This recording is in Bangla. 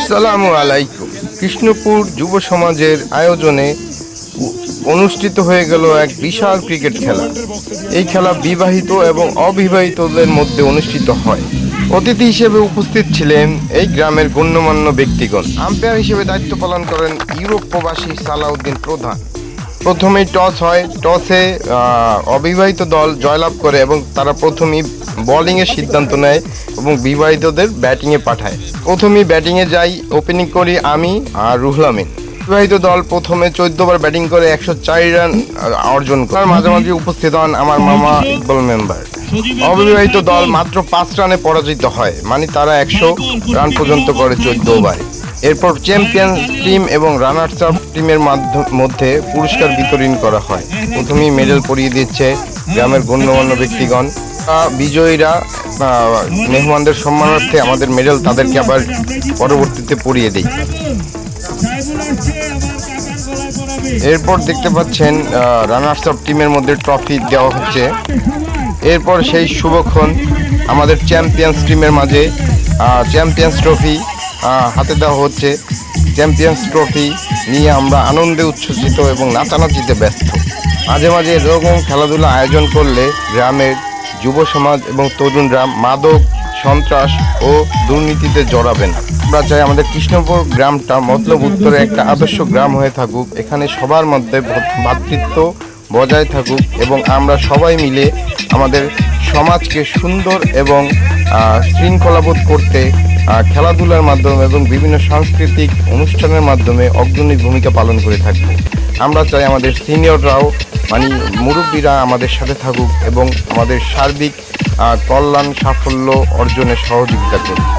আসসালামু আলাইকুম। কৃষ্ণপুর যুব সমাজের আয়োজনে অনুষ্ঠিত হয়ে গেল এক বিশাল ক্রিকেট খেলা। এই খেলা বিবাহিত এবং অবিবাহিতদের মধ্যে অনুষ্ঠিত হয়। অতিথি হিসেবে উপস্থিত ছিলেন এই গ্রামের গণ্যমান্য ব্যক্তিগণ। আম্পায়ার হিসেবে দায়িত্ব পালন করেন ইউরোপ প্রবাসী সালাউদ্দিন প্রধান। প্রথমেই টস হয়। টসে অবিবাহিত দল জয়লাভ করে এবং তারা প্রথমেই বোলিংয়ের সিদ্ধান্ত নেয় এবং বিবাহিতদের ব্যাটিংয়ে পাঠায়। প্রথমেই ব্যাটিংয়ে যাই, ওপেনিং করি আমি আর রুহুল আমিন। বিবাহিত দল প্রথমে 14 বার ব্যাটিং করে 104 রান অর্জন করে। মাঝামাঝি উপস্থিত হন আমার মামা ইকবাল মেম্বার। অবিবাহিত দল মাত্র 5 রানে পরাজিত হয়, মানে তারা 100 রান পর্যন্ত করে 14 ওভারে। এরপর চ্যাম্পিয়ন টিম এবং রানার্স আপ টিমের মধ্যে পুরস্কার বিতরণ করা হয়। প্রথমেই মেডেল পরিয়ে দিচ্ছে গ্রামের গণ্যমান্য ব্যক্তিগণ। বিজয়ীরা মেহমানদের সম্মানার্থে আমাদের মেডেল তাদেরকে আবার পরবর্তীতে পরিয়ে দেয়। এরপর দেখতে পাচ্ছেন রানার্স আপ টিমের মধ্যে ট্রফি দেওয়া হচ্ছে। এরপর সেই শুভক্ষণ আমাদের চ্যাম্পিয়ন্স টিমের মাঝে চ্যাম্পিয়ন্স ট্রফি হাতে দেওয়া হচ্ছে। চ্যাম্পিয়ন্স ট্রফি নিয়ে আমরা আনন্দে উচ্ছ্বসিত এবং নাচানাচিতে ব্যস্ত। মাঝে মাঝে এরকম খেলাধুলা আয়োজন করলে গ্রামের যুব সমাজ এবং তরুণরা মাদক, সন্ত্রাস ও দুর্নীতিতে জড়াবে না। আমরা চাই আমাদের কৃষ্ণপুর গ্রামটা মতলব উত্তরে একটা আদর্শ গ্রাম হয়ে থাকুক। এখানে সবার মধ্যে ভ্রাতৃত্ব বজায় থাকুক এবং আমরা সবাই মিলে আমাদের সমাজকে সুন্দর এবং শৃঙ্খলাবোধ করতে খেলাধুলার মাধ্যমে এবং বিভিন্ন সাংস্কৃতিক অনুষ্ঠানের মাধ্যমে অগ্রণী ভূমিকা পালন করে থাকব। আমরা চাই আমাদের সিনিয়ররাও মানে মুরব্বীরা আমাদের সাথে থাকুক এবং আমাদের সার্বিক কল্যাণ সাফল্য অর্জনে সহযোগিতা করুক।